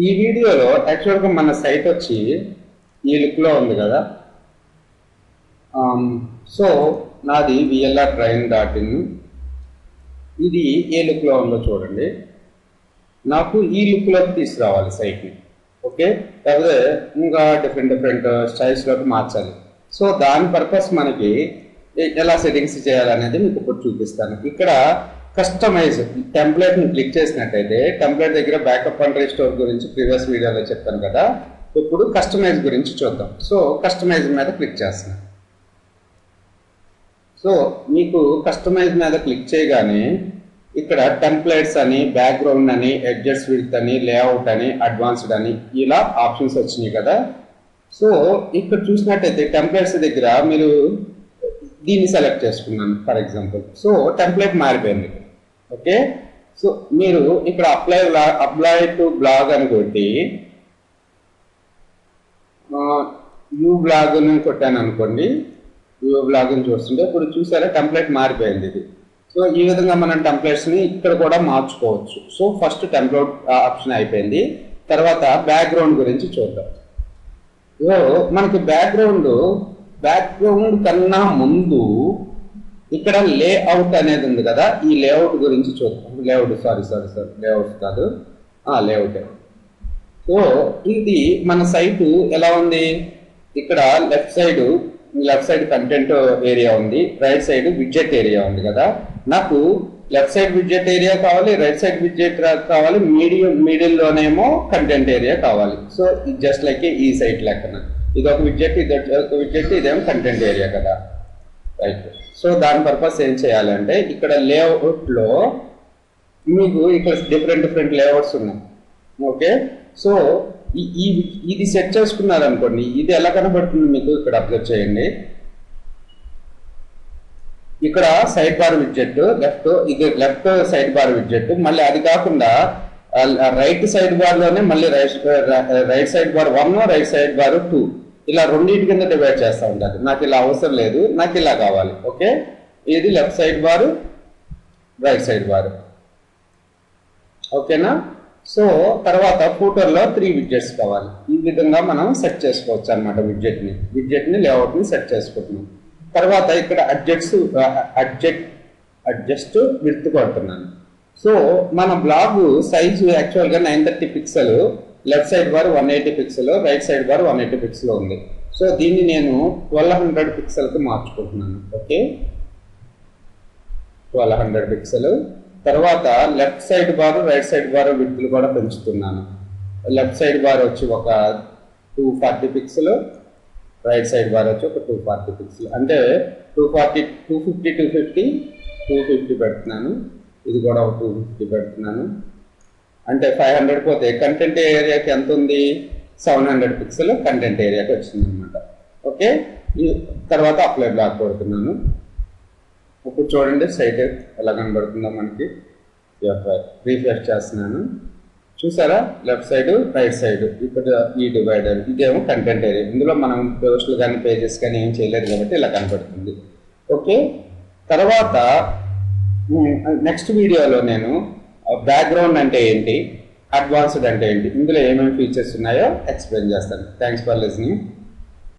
ఈ వీడియోలో యాక్చువల్గా మన సైట్ వచ్చి ఈ లుక్లో ఉంది కదా. సో నాది vlrtrain.in. ఇది ఏ లుక్లో ఉందో చూడండి. నాకు ఈ లుక్లోకి తీసుకురావాలి సైట్ని. ఓకే, లేకపోతే ఇంకా డిఫరెంట్ స్టైల్స్లోకి మార్చాలి. సో దాని పర్పస్ మనకి ఎలా సెట్టింగ్స్ చేయాలనేది మీకు ఇప్పుడు చూపిస్తాను. ఇక్కడ కస్టమైజ్ టెంప్లెట్ని క్లిక్ చేసినట్టయితే టెంప్లెట్ దగ్గర బ్యాకప్ అండ్ రీస్టోర్ గురించి ప్రీవియస్ వీడియోలో చెప్పాను కదా. ఇప్పుడు కస్టమైజ్ గురించి చూద్దాం. సో కస్టమైజ్ మీద క్లిక్ చేస్తున్నాను. సో మీకు కస్టమైజ్ మీద క్లిక్ చేయగానే ఇక్కడ టెంప్లెట్స్ అని, బ్యాక్గ్రౌండ్ అని, ఎడ్జెస్ విడ్త్ అని, లేఅవుట్ అని, అడ్వాన్స్డ్ అని ఇలా ఆప్షన్స్ వచ్చినాయి కదా. సో ఇక్కడ చూసినట్టయితే టెంప్లెట్స్ దగ్గర మీరు దీన్ని సెలెక్ట్ చేసుకున్నాను ఫర్ ఎగ్జాంపుల్. సో టెంప్లెట్ మారిపోయింది. ఓకే, సో మీరు ఇక్కడ అప్లై టు బ్లాగ్ అని కొట్టి యూ బ్లాగ్ అని కొట్టాను అనుకోండి. యూ బ్లాగ్ అని చూస్తుంటే ఇప్పుడు చూసారా టెంప్లెట్ మారిపోయింది ఇది. సో ఈ విధంగా మనం టెంప్లెట్స్ని ఇక్కడ కూడా మార్చుకోవచ్చు. సో ఫస్ట్ టెంప్లెట్ ఆప్షన్ అయిపోయింది. తర్వాత బ్యాక్గ్రౌండ్ గురించి చూద్దాం. సో మనకి బ్యాక్గ్రౌండ్ కన్నా ముందు ఇక్కడ లేఅవుట్ అనేది ఉంది కదా. ఈ లేఅవుట్ గురించి చూద్దాం. లేఅవుట్ లేఅవుట్ కాదు, లేఅవుట్. సో ఇది మన సైటు ఎలా ఉంది. ఇక్కడ లెఫ్ట్ సైడ్ కంటెంట్ ఏరియా ఉంది, రైట్ సైడ్ విడ్జెట్ ఏరియా ఉంది కదా. నాకు లెఫ్ట్ సైడ్ విడ్జెట్ ఏరియా కావాలి, రైట్ సైడ్ విడ్జెట్ కావాలి, మిడిల్లోనేమో కంటెంట్ ఏరియా కావాలి. సో ఇది జస్ట్ లైక్ ఈ సైట్ లెక్కన ఇది ఒక విడ్జెట్, ఇది ఒక విడ్జెట్, ఇదేమో కంటెంట్ ఏరియా కదా. రైట్. సో దాని పర్పస్ ఏం చేయాలంటే ఇక్కడ లేఅవుట్లో మీకు ఇక్కడ డిఫరెంట్ లేఅవుట్స్ ఉన్నాయి. ఓకే, సో ఇది సెట్ చేసుకున్నారనుకోండి. ఇది ఎలా కనబడుతుంది మీకు ఇక్కడ అప్లోడ్ చేయండి. ఇక్కడ సైడ్ బార్ విడ్జెట్ ఇది లెఫ్ట్ సైడ్ బార్ విడ్జెట్. మళ్ళీ అది కాకుండా రైట్ సైడ్ బార్ లోనే మళ్ళీ right side bar 1, right side bar 2 ఇలా రెండింటి కింద డివైడ్ చేస్తూ ఉంటారు. నాకు ఇలా అవసరం లేదు, నాకు ఇలా కావాలి. ఓకే, ఇది లెఫ్ట్ సైడ్ బారు, రైట్ సైడ్ బారు. ఓకేనా. సో తర్వాత ఫూటర్లో 3 విడ్జెట్స్ కావాలి. ఈ విధంగా మనం సెట్ చేసుకోవచ్చు అనమాట. విడ్జెట్ని లేఅవుట్ని సెట్ చేసుకుంటున్నాం. తర్వాత ఇక్కడ అడ్జస్ట్ విడ్త్ కొడుతున్నాను. సో మన బ్లాగ్ సైజు యాక్చువల్గా 930 pixel, left side bar 180 pixel, right side bar 180 pixel ఉంది. సో దీన్ని నేను 1200 పిక్సెల్కి మార్చుకుంటున్నాను. Okay, 1200 pixel. తర్వాత left side bar, right side bar విడ్త్లు కూడా పెంచుతున్నాను. లెఫ్ట్ సైడ్ బార్ వచ్చి ఒక 240 పిక్సెల్, రైట్ సైడ్ బార్ వచ్చి ఒక 240 పిక్సెల్. అంటే 250 పెడుతున్నాను. ఇది కూడా ఒక 250 పెడుతున్నాను. అంటే 500 పోతే కంటెంట్ ఏరియాకి ఎంత ఉంది, 700 పిక్సెల్ కంటెంట్ ఏరియాకి వచ్చింది అనమాట. ఓకే, తర్వాత అప్లై బ్లాక్ కొడుతున్నాను. ఇప్పుడు చూడండి సైట్ ఎలా కనబడుతుందో మనకి. రీఫ్రెష్ చేస్తున్నాను. చూసారా లెఫ్ట్ సైడ్, రైట్ సైడ్. ఇప్పుడు ఈ డివైడర్ ఇదేమో కంటెంట్ ఏరియా. ఇందులో మనం పోస్టులు కానీ పేజెస్ కానీ ఏం చేయలేదు కాబట్టి ఇలా కనబడుతుంది. ఓకే, తర్వాత నెక్స్ట్ వీడియోలో నేను బ్యాక్గ్రౌండ్ అంటే ఏంటి, అడ్వాన్స్డ్ అంటే ఏంటి, ఇందులో ఏమేమి ఫీచర్స్ ఉన్నాయో ఎక్స్ప్లెయిన్ చేస్తాను. Thanks for listening.